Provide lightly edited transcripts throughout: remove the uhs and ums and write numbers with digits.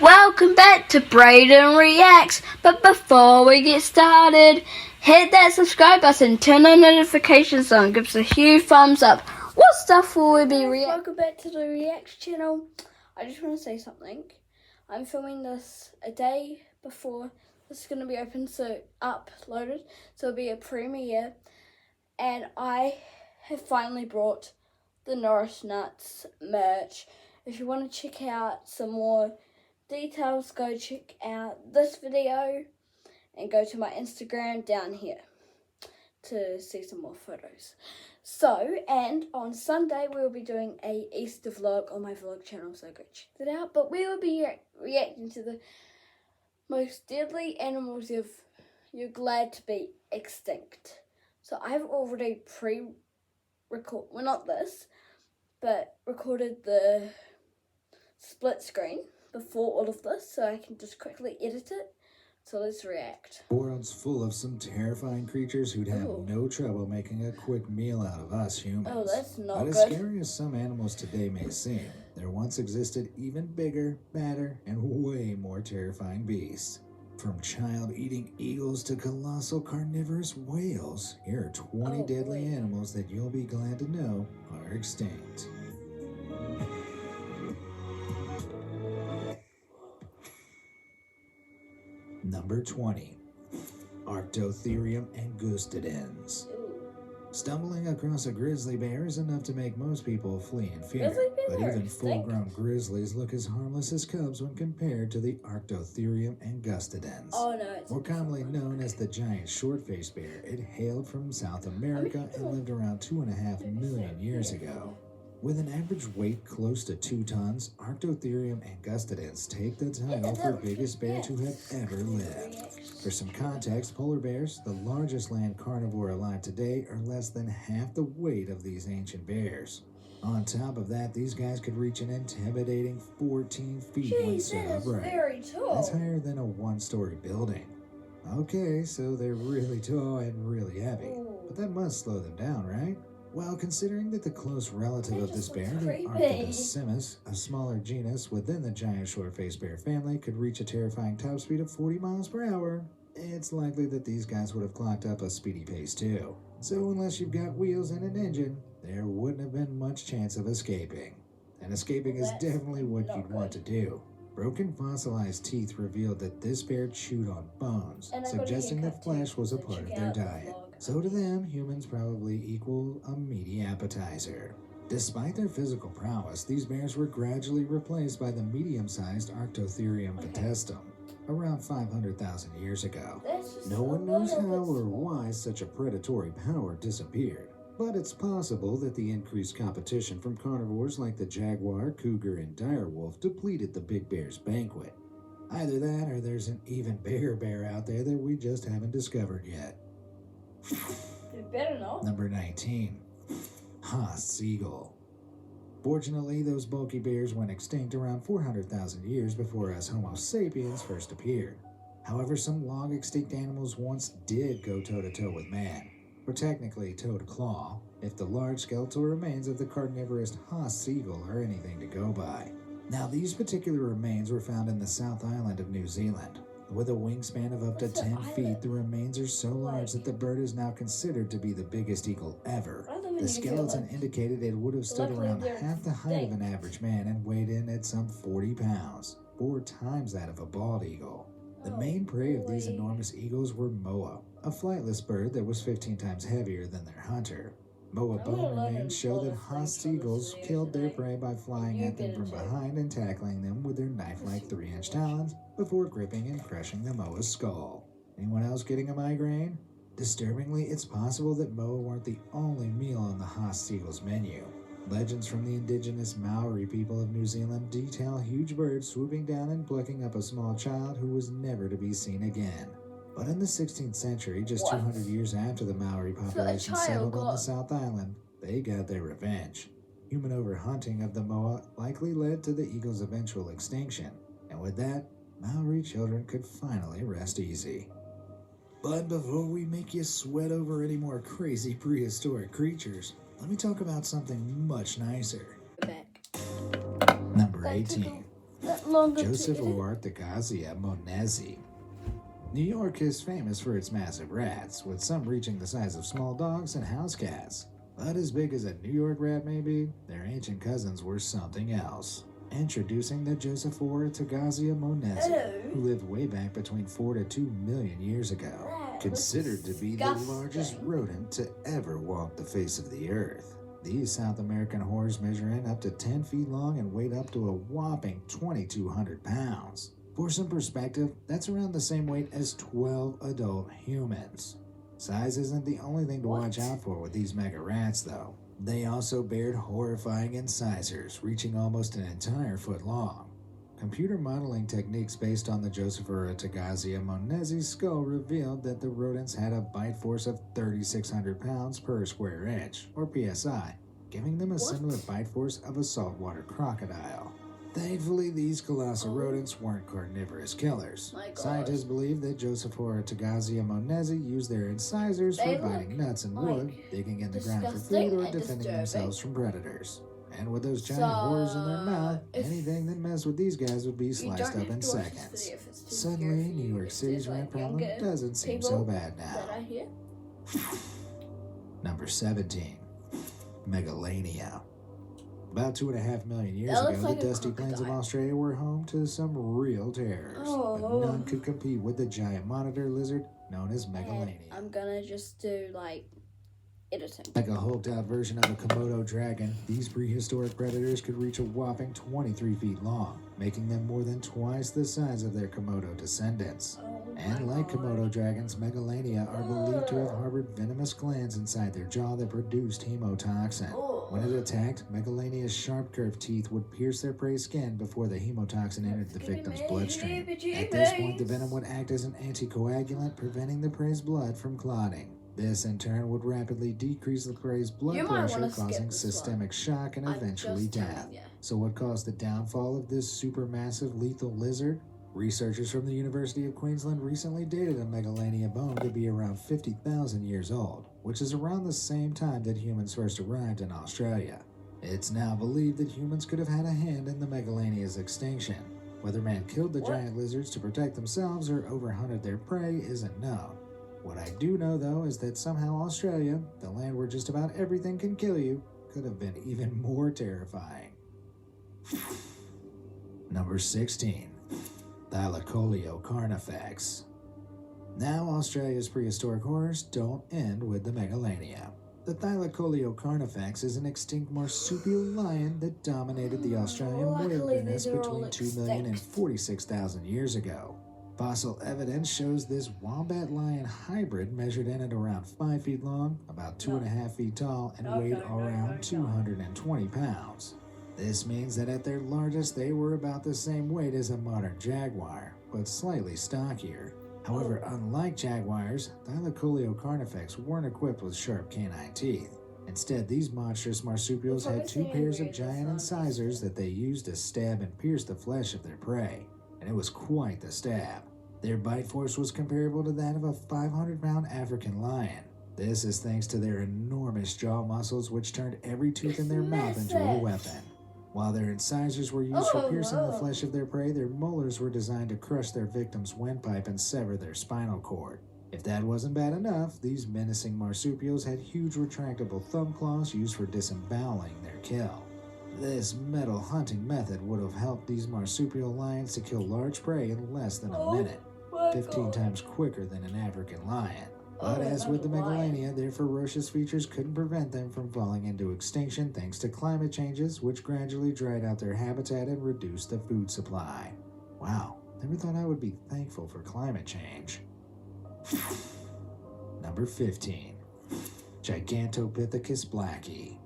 Welcome back to Braden Reacts. But before we get started, hit that subscribe button, turn on notifications on, give us a huge thumbs up. What stuff will we be reacting? Welcome back to the Reacts channel. I just want to say something. I'm filming this a day before this is going to be open, so uploaded, so it'll be a premiere. And I have finally brought the Norris Nuts merch. If you want to check out some more details, go check out this video and go to my Instagram down here to see some more photos. So, and on Sunday we'll be doing a Easter vlog on my vlog channel, so go check that out. But we will be reacting to the most deadly animals you're glad to be extinct. So I've already pre-recorded, well not this, but recorded the split screen before all of this, so I can just quickly edit it. So let's react. The world's full of some terrifying creatures who'd have no trouble making a quick meal out of us humans. Oh, that's not good. But as scary as some animals today may seem, there once existed even bigger, badder, and way more terrifying beasts. From child-eating eagles to colossal carnivorous whales, here are 20 deadly animals that you'll be glad to know are extinct. Number 20. Arctotherium angustidens. Stumbling across a grizzly bear is enough to make most people flee in fear, but even full-grown grizzlies look as harmless as cubs when compared to the Arctotherium angustidens. Oh, no, more commonly known as the giant short-faced bear, it hailed from South America and lived around 2.5 million years ago. With an average weight close to 2 tons, Arctotherium angustidens take the title for biggest bear to have ever lived. For some context, polar bears, the largest land carnivore alive today, are less than half the weight of these ancient bears. On top of that, these guys could reach an intimidating 14 feet when stood upright. That's higher than a one-story building. Okay, so they're really tall and really heavy, but that must slow them down, right? Well, considering that the close relative of this bear, the Arctodecimus, a smaller genus within the giant short-faced bear family, could reach a terrifying top speed of 40 miles per hour, it's likely that these guys would have clocked up a speedy pace too. So unless you've got wheels and an engine, there wouldn't have been much chance of escaping. And escaping is definitely what you'd want to do. Broken fossilized teeth revealed that this bear chewed on bones, suggesting that flesh was a part of their diet. So to them, humans probably equal a meaty appetizer. Despite their physical prowess, these bears were gradually replaced by the medium-sized Arctotherium vetestum around 500,000 years ago. No one knows how or why such a predatory power disappeared, but it's possible that the increased competition from carnivores like the jaguar, cougar, and direwolf depleted the big bear's banquet. Either that or there's an even bigger bear out there that we just haven't discovered yet. You better know. Number 19. Haas Seagull. Fortunately, those bulky bears went extinct around 400,000 years before us Homo sapiens first appeared. However, some long-extinct animals once did go toe-to-toe with man, or technically toe-to-claw, if the large skeletal remains of the carnivorous Haas seagull are anything to go by. Now, these particular remains were found in the South Island of New Zealand. With a wingspan of up to 10 feet, the remains are so large that the bird is now considered to be the biggest eagle ever. The skeleton indicated it would have stood around half the height of an average man and weighed in at some 40 pounds, 4 times that of a bald eagle. The main prey of these enormous eagles were moa, a flightless bird that was 15 times heavier than their hunter. Moa bone remains show that Haas seagulls killed their prey by flying at them from behind and tackling them with their knife-like 3-inch talons before gripping and crushing the moa's skull. Anyone else getting a migraine? Disturbingly, it's possible that moa weren't the only meal on the Haas seagull's menu. Legends from the indigenous Maori people of New Zealand detail huge birds swooping down and plucking up a small child who was never to be seen again. But in the 16th century, just 200 years after the Maori population settled on the South Island, they got their revenge. Human overhunting of the moa likely led to the eagle's eventual extinction, and with that, Maori children could finally rest easy. But before we make you sweat over any more crazy prehistoric creatures, let me talk about something much nicer. Number 18. longer Joseph to Oartagazia monesi. New York is famous for its massive rats, with some reaching the size of small dogs and house cats. But as big as a New York rat may be, their ancient cousins were something else. Introducing the Joseph Oartagazia monesi, who lived way back between 4 to 2 million years ago. Considered to be the largest rodent to ever walk the face of the earth. These South American horrors measure in up to 10 feet long and weigh up to a whopping 2,200 pounds. For some perspective, that's around the same weight as 12 adult humans. Size isn't the only thing to watch out for with these mega rats, though. They also bared horrifying incisors, reaching almost an entire foot long. Computer modeling techniques based on the Joseph Oartagazia monesi skull revealed that the rodents had a bite force of 3,600 pounds per square inch, or PSI, giving them a similar bite force of a saltwater crocodile. Thankfully, these colossal rodents weren't carnivorous killers. Scientists believe that Joseph Oartagazia monesi used their incisors for biting nuts and wood, digging in the ground for food, or defending themselves from predators. And with those giant horrors in their mouth, anything that messed with these guys would be sliced up in seconds. Suddenly, New York City's rat problem doesn't seem so bad now. Number 17. Megalania. About 2.5 million years ago, the dusty plains of Australia were home to some real terrors, but none could compete with the giant monitor lizard known as Megalania. I'm gonna just do editing. Like a hulked-out version of a Komodo dragon, these prehistoric predators could reach a whopping 23 feet long, making them more than twice the size of their Komodo descendants. And like Komodo dragons, Megalania are believed to have harbored venomous glands inside their jaw that produced hemotoxin. When it attacked, Megalania's sharp curved teeth would pierce their prey's skin before the hemotoxin entered the victim's bloodstream. At this point, the venom would act as an anticoagulant, preventing the prey's blood from clotting. This, in turn, would rapidly decrease the prey's blood pressure, causing systemic shock and eventually death. So what caused the downfall of this supermassive lethal lizard? Researchers from the University of Queensland recently dated a Megalania bone to be around 50,000 years old, which is around the same time that humans first arrived in Australia. It's now believed that humans could have had a hand in the Megalania's extinction. Whether man killed the giant lizards to protect themselves or overhunted their prey isn't known. What I do know, though, is that somehow Australia, the land where just about everything can kill you, could have been even more terrifying. Number 16. Thylacoleo carnifex. Now, Australia's prehistoric horrors don't end with the Megalania. The Thylacoleo carnifex is an extinct marsupial lion that dominated the Australian wilderness between 2 million and 46,000 years ago. Fossil evidence shows this wombat-lion hybrid measured in at around 5 feet long, about 2.5 feet tall, and weighed around 220 pounds. This means that at their largest, they were about the same weight as a modern jaguar, but slightly stockier. However, unlike jaguars, Thylacoleo carnifex weren't equipped with sharp canine teeth. Instead, these monstrous marsupials had 2 pairs of giant incisors that they used to stab and pierce the flesh of their prey. And it was quite the stab. Their bite force was comparable to that of a 500-pound African lion. This is thanks to their enormous jaw muscles, which turned every tooth in their mouth into a weapon. While their incisors were used for piercing the flesh of their prey, their molars were designed to crush their victim's windpipe and sever their spinal cord. If that wasn't bad enough, these menacing marsupials had huge retractable thumb claws used for disemboweling their kill. This metal hunting method would have helped these marsupial lions to kill large prey in less than a minute, 15 times quicker than an African lion. But as with the Megalania, their ferocious features couldn't prevent them from falling into extinction thanks to climate changes, which gradually dried out their habitat and reduced the food supply. Wow, never thought I would be thankful for climate change. Number 15. Gigantopithecus blacki.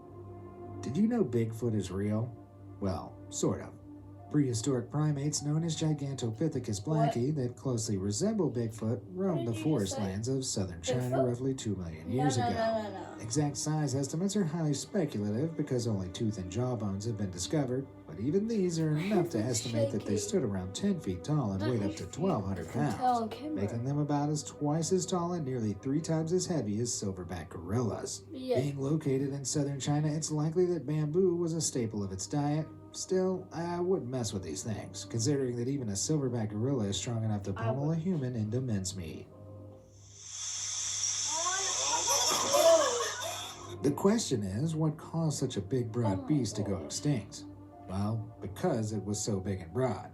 Did you know Bigfoot is real? Well, sort of. Prehistoric primates known as Gigantopithecus blacki that closely resemble Bigfoot roamed the forest lands of southern China roughly 2 million years ago. Exact size estimates are highly speculative because only tooth and jawbones have been discovered, but even these are enough to estimate that they stood around 10 feet tall and weighed up to 1,200 pounds, making them about twice as tall and nearly 3 times as heavy as silverback gorillas. Being located in southern China, it's likely that bamboo was a staple of its diet, Still, I wouldn't mess with these things, considering that even a silverback gorilla is strong enough to pummel a human into mincemeat. The question is, what caused such a big, broad beast to go extinct? Well, because it was so big and broad.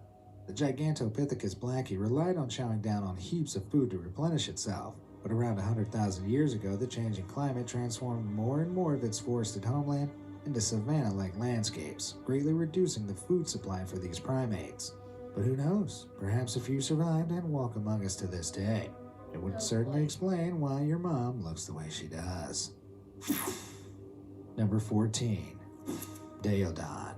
The Gigantopithecus blackie relied on chowing down on heaps of food to replenish itself, but around 100,000 years ago, the changing climate transformed more and more of its forested homeland into savanna-like landscapes, greatly reducing the food supply for these primates. But who knows? Perhaps a few survived and walk among us to this day. It would certainly explain why your mom looks the way she does. Number 14. Daeodon.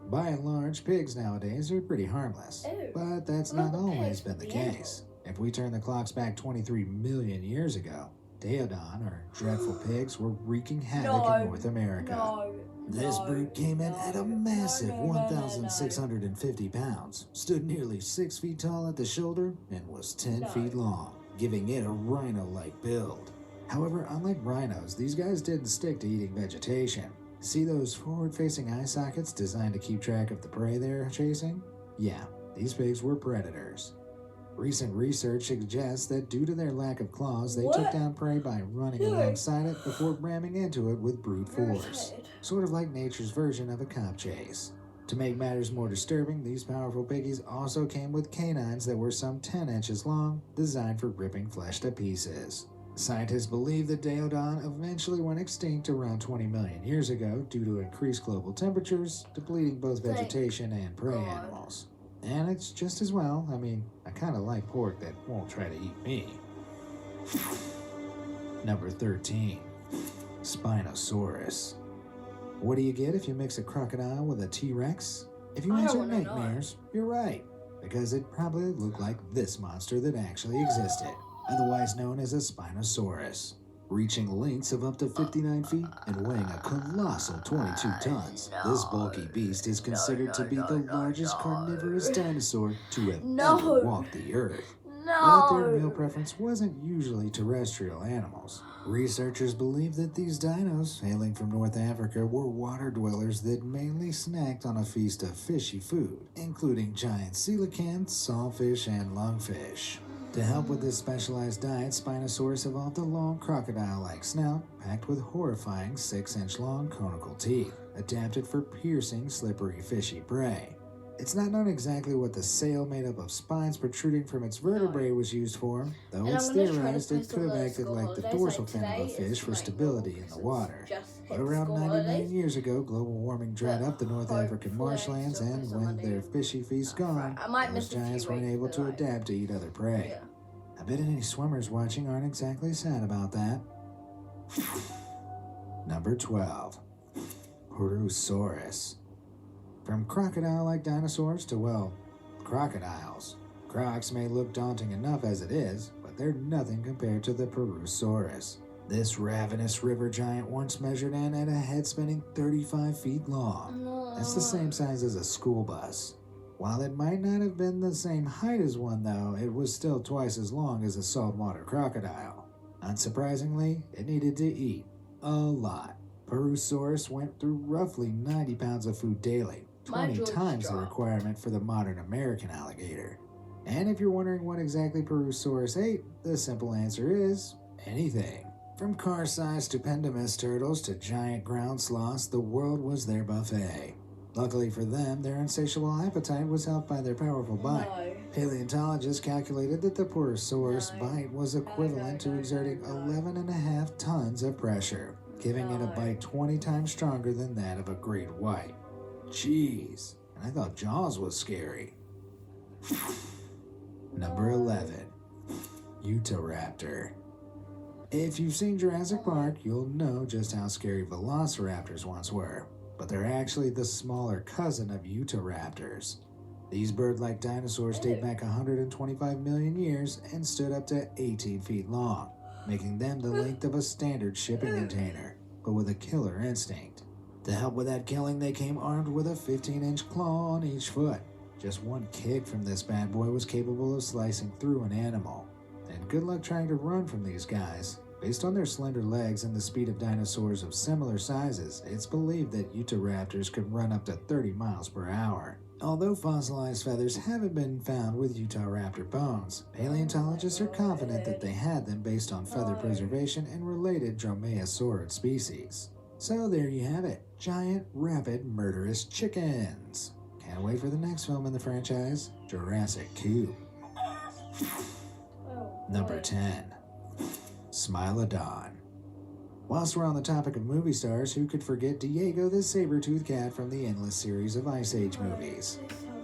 By and large, pigs nowadays are pretty harmless, but that's not always been the case. If we turn the clocks back 23 million years ago, Daeodon, or dreadful pigs, were wreaking havoc in North America. This brute came in at a massive 1,650 pounds, stood nearly 6 feet tall at the shoulder, and was 10 feet long, giving it a rhino-like build. However, unlike rhinos, these guys didn't stick to eating vegetation. See those forward-facing eye sockets designed to keep track of the prey they're chasing? Yeah, these pigs were predators. Recent research suggests that due to their lack of claws, they took down prey by running alongside it before ramming into it with brute force, sort of like nature's version of a cop chase. To make matters more disturbing, these powerful piggies also came with canines that were some 10 inches long, designed for ripping flesh to pieces. Scientists believe that Daeodon eventually went extinct around 20 million years ago due to increased global temperatures, depleting both vegetation and prey animals. And it's just as well. I mean, I kind of like pork that won't try to eat me. Number 13. Spinosaurus. What do you get if you mix a crocodile with a T-Rex? If you answer nightmares, you're right, because it probably looked like this monster that actually existed, otherwise known as a Spinosaurus. Reaching lengths of up to 59 feet and weighing a colossal 22 tons, this bulky beast is considered to be the largest carnivorous dinosaur to have ever walked the earth. But their meal preference wasn't usually terrestrial animals. Researchers believe that these dinos, hailing from North Africa, were water dwellers that mainly snacked on a feast of fishy food, including giant coelacanths, saltfish, and lungfish. To help with this specialized diet, Spinosaurus evolved a long crocodile-like snout packed with horrifying 6-inch long conical teeth, adapted for piercing, slippery, fishy prey. It's not known exactly what the sail made up of spines protruding from its vertebrae was used for, though it's theorized it could have acted like the dorsal fin of a fish for stability in the water. But around 90 million years ago, global warming dried up the North African marshlands, and with their fishy feast gone, those giants weren't able to adapt to eat other prey. I bet any swimmers watching aren't exactly sad about that. Number 12. Purosaurus. From crocodile-like dinosaurs to, well, crocodiles. Crocs may look daunting enough as it is, but they're nothing compared to the Purosaurus. This ravenous river giant once measured in at a head-spinning 35 feet long. That's the same size as a school bus. While it might not have been the same height as one, though, it was still twice as long as a saltwater crocodile. Unsurprisingly, it needed to eat a lot. Purosaurus went through roughly 90 pounds of food daily, 20 times the requirement for the modern American alligator. And if you're wondering what exactly Purosaurus ate, the simple answer is anything. From car-sized stupendous turtles to giant ground sloths, the world was their buffet. Luckily for them, their insatiable appetite was helped by their powerful bite. Paleontologists calculated that the Purosaurus bite was equivalent to exerting 11.5 tons of pressure, giving it a bite 20 times stronger than that of a great white. Jeez, and I thought Jaws was scary. Number 11. Utahraptor. If you've seen Jurassic Park, you'll know just how scary velociraptors once were, but they're actually the smaller cousin of Utahraptors. These bird-like dinosaurs date back 125 million years and stood up to 18 feet long, making them the length of a standard shipping container, but with a killer instinct. To help with that killing, they came armed with a 15-inch claw on each foot. Just one kick from this bad boy was capable of slicing through an animal. And good luck trying to run from these guys, Based on their slender legs and the speed of dinosaurs of similar sizes, it's believed that Utahraptors could run up to 30 miles per hour. Although fossilized feathers haven't been found with Utahraptor bones, paleontologists are confident that they had them based on feather preservation and related dromaeosaurid species. So there you have it, giant, rapid, murderous chickens. Can't wait for the next film in the franchise, Jurassic Cube. Number 10. Smilodon. Whilst we're on the topic of movie stars, who could forget Diego the saber-toothed cat from the endless series of Ice Age movies?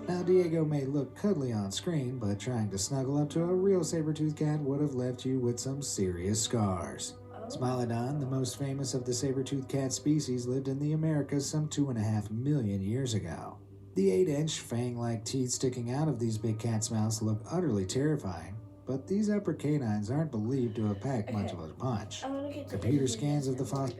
Now, Diego may look cuddly on screen, but trying to snuggle up to a real saber-toothed cat would have left you with some serious scars. Smilodon, the most famous of the saber-toothed cat species, lived in the Americas some 2.5 million years ago. The 8-inch, fang-like teeth sticking out of these big cats' mouths look utterly terrifying, but these upper canines aren't believed to have packed much of a punch. Computer scans of the fossil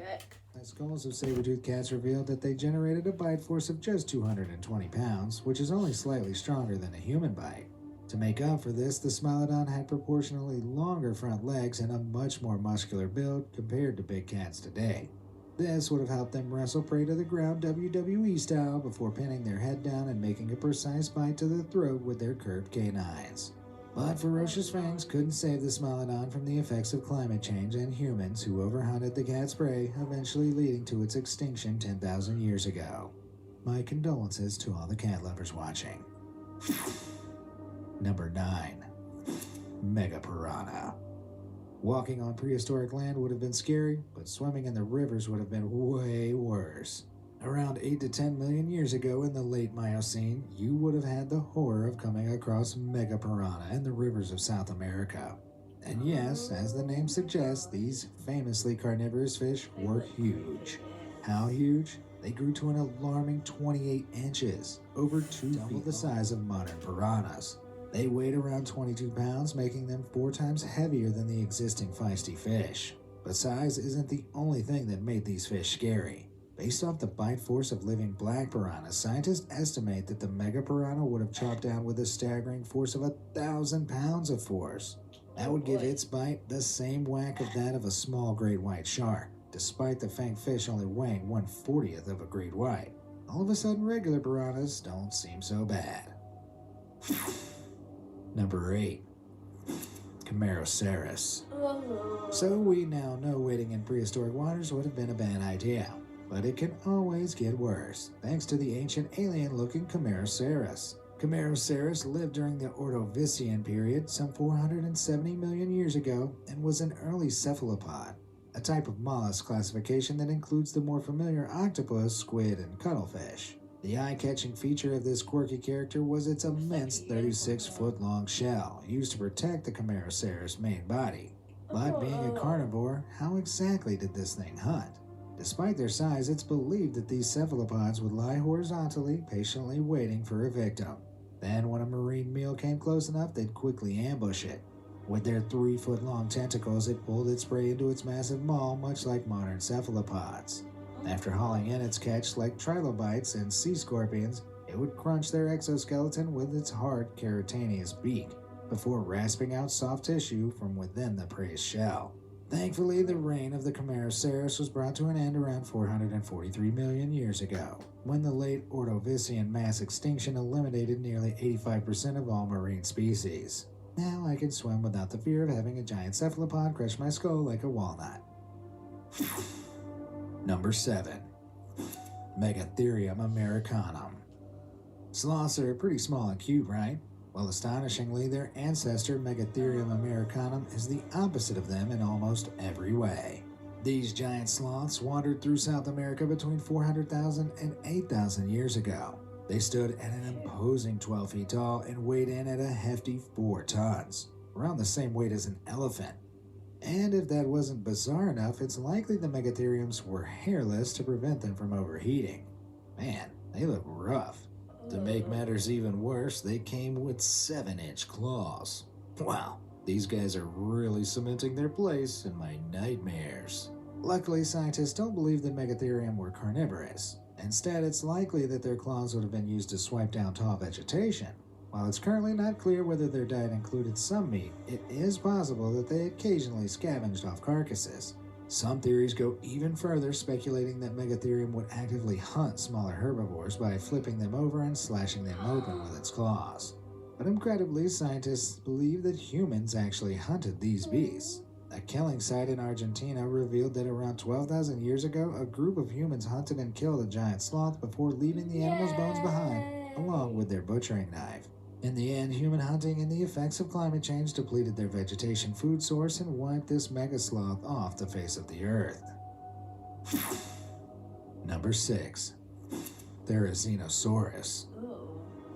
skulls of saber-toothed cats revealed that they generated a bite force of just 220 pounds, which is only slightly stronger than a human bite. To make up for this, the Smilodon had proportionally longer front legs and a much more muscular build compared to big cats today. This would have helped them wrestle prey to the ground WWE style before pinning their head down and making a precise bite to the throat with their curved canines. But ferocious fangs couldn't save the Smilodon from the effects of climate change and humans who overhunted the cat's prey, eventually leading to its extinction 10,000 years ago. My condolences to all the cat lovers watching. Number 9. Megapiranha. Walking on prehistoric land would have been scary, but swimming in the rivers would have been way worse. Around 8 to 10 million years ago in the late Miocene, you would have had the horror of coming across Megapiranha in the rivers of South America. And yes, as the name suggests, these famously carnivorous fish were huge. How huge? They grew to an alarming 28 inches, over 2 feet the size of modern piranhas. They weighed around 22 pounds, making them 4 times heavier than the existing feisty fish. But size isn't the only thing that made these fish scary. Based off the bite force of living black piranhas, scientists estimate that the megapiranha would have chopped down with a staggering force of 1,000 pounds of force. That would give its bite the same whack of that of a small great white shark, despite the fanged fish only weighing 1/40th of a great white. All of a sudden, regular piranhas don't seem so bad. Number 8. Camarasaurus. So we now know wading in prehistoric waters would have been a bad idea. But it can always get worse, thanks to the ancient alien-looking Camarasaurus. Camarasaurus lived during the Ordovician period some 470 million years ago and was an early cephalopod, a type of mollusk classification that includes the more familiar octopus, squid, and cuttlefish. The eye-catching feature of this quirky character was its immense 36-foot-long shell, used to protect the Camarasaurus' main body. But being a carnivore, how exactly did this thing hunt? Despite their size, it's believed that these cephalopods would lie horizontally, patiently waiting for a victim. Then, when a marine meal came close enough, they'd quickly ambush it. With their 3-foot-long tentacles, it pulled its prey into its massive maw, much like modern cephalopods. After hauling in its catch, like trilobites and sea scorpions, it would crunch their exoskeleton with its hard, keratinous beak, before rasping out soft tissue from within the prey's shell. Thankfully, the reign of the Camarasaurus was brought to an end around 443 million years ago, when the late Ordovician mass extinction eliminated nearly 85% of all marine species. Now I can swim without the fear of having a giant cephalopod crush my skull like a walnut. Number 7. Megatherium americanum. Sloths are pretty small and cute, right? Well, astonishingly, their ancestor Megatherium americanum is the opposite of them in almost every way. These giant sloths wandered through South America between 400,000 and 8,000 years ago. They stood at an imposing 12 feet tall and weighed in at a hefty 4 tons, around the same weight as an elephant. And if that wasn't bizarre enough, it's likely the Megatheriums were hairless to prevent them from overheating. Man, they look rough. To make matters even worse, they came with 7-inch claws. Wow, these guys are really cementing their place in my nightmares. Luckily, scientists don't believe that Megatherium were carnivorous. Instead, it's likely that their claws would have been used to swipe down tall vegetation. While it's currently not clear whether their diet included some meat, it is possible that they occasionally scavenged off carcasses. Some theories go even further, speculating that Megatherium would actively hunt smaller herbivores by flipping them over and slashing them open with its claws. But incredibly, scientists believe that humans actually hunted these beasts. A killing site in Argentina revealed that around 12,000 years ago, a group of humans hunted and killed a giant sloth before leaving the animal's bones behind, along with their butchering knife. In the end, human hunting and the effects of climate change depleted their vegetation food source and wiped this mega sloth off the face of the earth. Number 6. Therizinosaurus.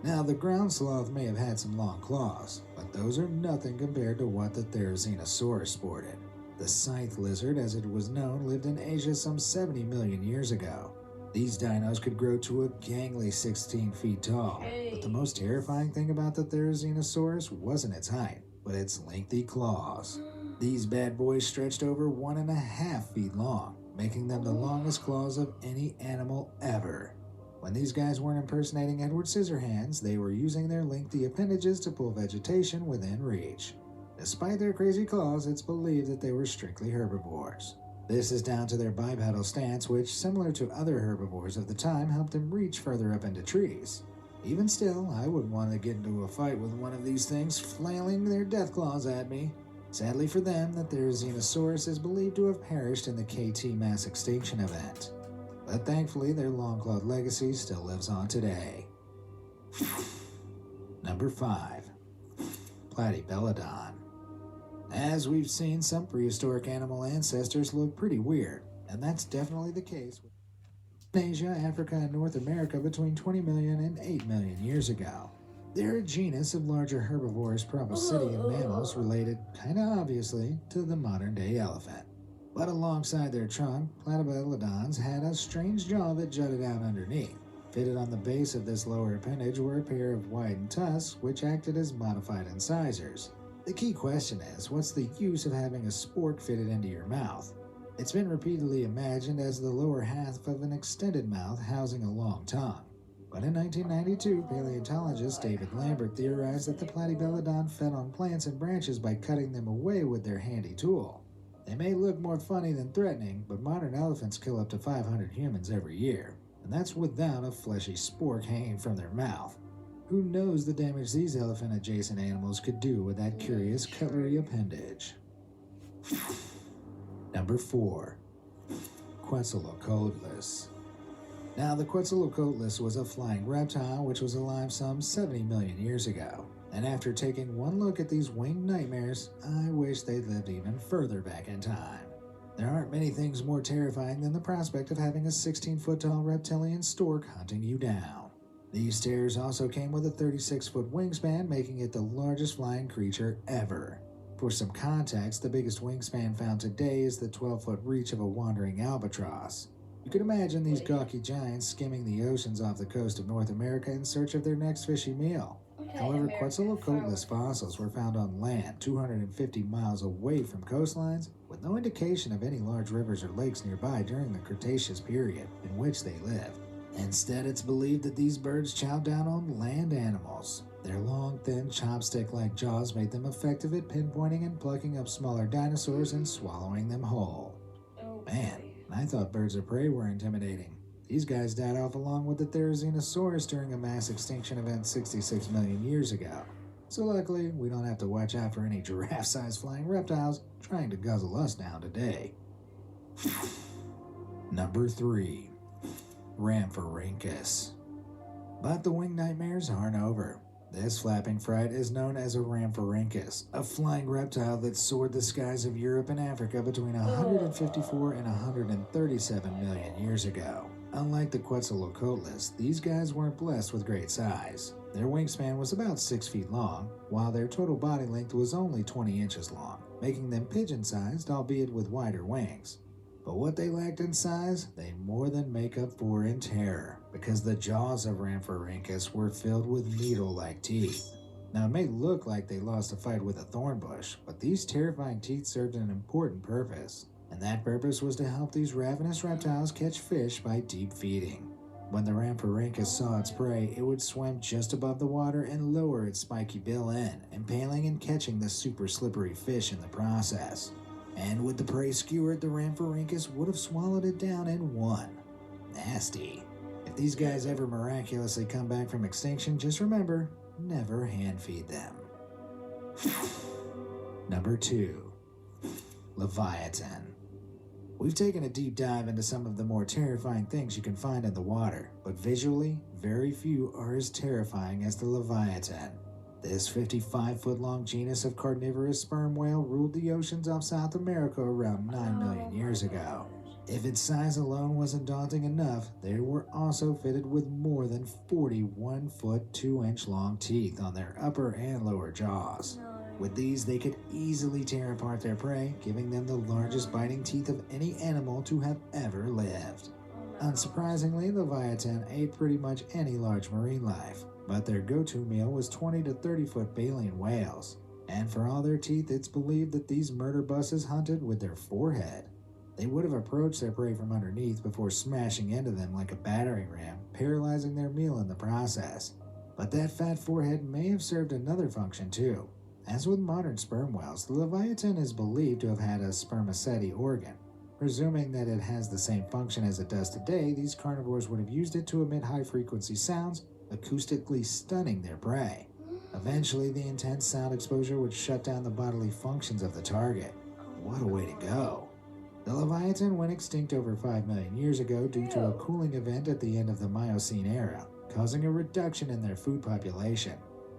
Now, the ground sloth may have had some long claws, but those are nothing compared to what the Therizinosaurus sported. The scythe lizard, as it was known, lived in Asia some 70 million years ago. These dinos could grow to a gangly 16 feet tall, but the most terrifying thing about the Therizinosaurus wasn't its height, but its lengthy claws. These bad boys stretched over 1.5 feet long, making them the longest claws of any animal ever. When these guys weren't impersonating Edward Scissorhands, they were using their lengthy appendages to pull vegetation within reach. Despite their crazy claws, it's believed that they were strictly herbivores. This is down to their bipedal stance, which, similar to other herbivores of the time, helped them reach further up into trees. Even still, I wouldn't want to get into a fight with one of these things flailing their death claws at me. Sadly for them, the Therizinosaurus is believed to have perished in the KT mass extinction event. But thankfully, their long-clawed legacy still lives on today. Number 5. Platypelodon. As we've seen, some prehistoric animal ancestors look pretty weird, and that's definitely the case in Asia, Africa, and North America between 20 million and 8 million years ago. They're a genus of larger herbivorous proboscidean mammals related, kinda obviously, to the modern-day elephant. But alongside their trunk, Platypelodons had a strange jaw that jutted out underneath. Fitted on the base of this lower appendage were a pair of widened tusks, which acted as modified incisors. The key question is, what's the use of having a spork fitted into your mouth? It's been repeatedly imagined as the lower half of an extended mouth housing a long tongue. But in 1992, paleontologist David Lambert theorized that the Platypelodon fed on plants and branches by cutting them away with their handy tool. They may look more funny than threatening, but modern elephants kill up to 500 humans every year, and that's without a fleshy spork hanging from their mouth. Who knows the damage these elephant-adjacent animals could do with that curious cutlery appendage? Number 4. Quetzalcoatlus. Now, the Quetzalcoatlus was a flying reptile which was alive some 70 million years ago. And after taking one look at these winged nightmares, I wish they'd lived even further back in time. There aren't many things more terrifying than the prospect of having a 16-foot-tall reptilian stork hunting you down. These terrors also came with a 36-foot wingspan, making it the largest flying creature ever. For some context, the biggest wingspan found today is the 12-foot reach of a wandering albatross. You could imagine these gawky giants skimming the oceans off the coast of North America in search of their next fishy meal. However, Quetzalcoatlus fossils were found on land 250 miles away from coastlines, with no indication of any large rivers or lakes nearby during the Cretaceous period in which they lived. Instead, it's believed that these birds chowed down on land animals. Their long, thin, chopstick-like jaws made them effective at pinpointing and plucking up smaller dinosaurs and swallowing them whole. Man, I thought birds of prey were intimidating. These guys died off along with the Therizinosaurus during a mass extinction event 66 million years ago. So luckily, we don't have to watch out for any giraffe-sized flying reptiles trying to guzzle us down today. Number 3. Rhamphorhynchus. But the winged nightmares aren't over. This flapping fright is known as a Rhamphorhynchus, a flying reptile that soared the skies of Europe and Africa between 154 and 137 million years ago. Unlike the Quetzalcoatlus, these guys weren't blessed with great size. Their wingspan was about 6 feet long, while their total body length was only 20 inches long, making them pigeon-sized, albeit with wider wings. But what they lacked in size, they more than make up for in terror, because the jaws of Rhamphorhynchus were filled with needle-like teeth. Now, it may look like they lost a fight with a thorn bush, but these terrifying teeth served an important purpose, and that purpose was to help these ravenous reptiles catch fish by deep feeding. When the Rhamphorhynchus saw its prey, it would swim just above the water and lower its spiky bill in, impaling and catching the super slippery fish in the process. And with the prey skewered, the Rhamphorhynchus would have swallowed it down in one. Nasty. If these guys ever miraculously come back from extinction, just remember, never hand feed them. Number 2. Leviathan. We've taken a deep dive into some of the more terrifying things you can find in the water, but visually, very few are as terrifying as the Leviathan. This 55-foot-long genus of carnivorous sperm whale ruled the oceans of South America around 9 million years ago. If its size alone wasn't daunting enough, they were also fitted with more than 41-foot 2-inch long teeth on their upper and lower jaws. With these, they could easily tear apart their prey, giving them the largest biting teeth of any animal to have ever lived. Unsurprisingly, Leviathan ate pretty much any large marine life, but their go-to meal was 20 to 30-foot baleen whales. And for all their teeth, it's believed that these murder busses hunted with their forehead. They would have approached their prey from underneath before smashing into them like a battering ram, paralyzing their meal in the process. But that fat forehead may have served another function too. As with modern sperm whales, the Leviathan is believed to have had a spermaceti organ. Presuming that it has the same function as it does today, these carnivores would have used it to emit high-frequency sounds, acoustically stunning their prey. Eventually, the intense sound exposure would shut down the bodily functions of the target. What a way to go! The Leviathan went extinct over 5 million years ago due to a cooling event at the end of the Miocene era, causing a reduction in their food population.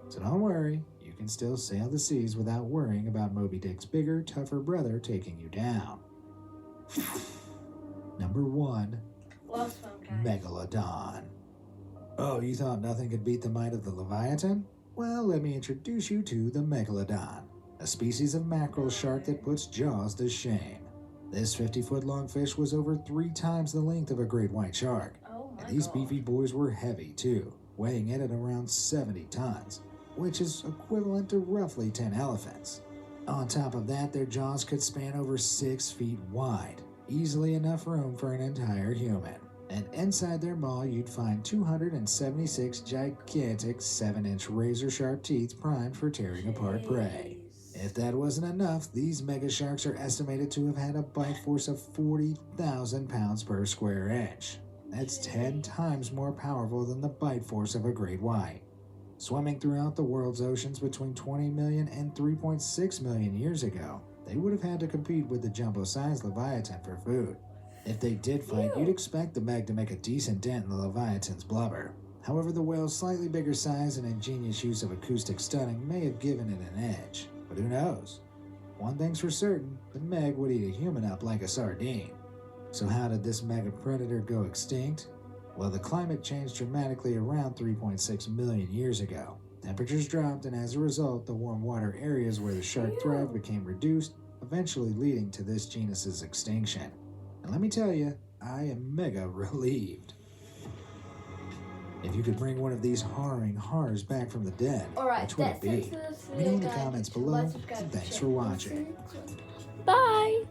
So don't worry, you can still sail the seas without worrying about Moby Dick's bigger, tougher brother taking you down. Number 1. Megalodon. Oh, you thought nothing could beat the might of the Leviathan? Well, let me introduce you to the Megalodon, a species of mackerel shark that puts jaws to shame. This 50-foot-long fish was over 3 times the length of a great white shark. And these beefy boys were heavy, too, weighing in at around 70 tons, which is equivalent to roughly 10 elephants. On top of that, their jaws could span over 6 feet wide, easily enough room for an entire human. And inside their maw, you'd find 276 gigantic 7-inch razor-sharp teeth primed for tearing apart prey. If that wasn't enough, these mega sharks are estimated to have had a bite force of 40,000 pounds per square inch. That's 10 times more powerful than the bite force of a great white. Swimming throughout the world's oceans between 20 million and 3.6 million years ago, they would have had to compete with the jumbo-sized Leviathan for food. If they did fight, you'd expect the Meg to make a decent dent in the Leviathan's blubber. However, the whale's slightly bigger size and ingenious use of acoustic stunning may have given it an edge. But who knows? One thing's for certain, the Meg would eat a human up like a sardine. So how did this mega predator go extinct? Well, the climate changed dramatically around 3.6 million years ago. Temperatures dropped, and as a result, the warm water areas where the shark thrived became reduced, eventually leading to this genus's extinction. And let me tell you, I am mega relieved. If you could bring one of these harrowing horrors back from the dead, which would it be? Let me know in the comments below, and thanks for watching. Bye!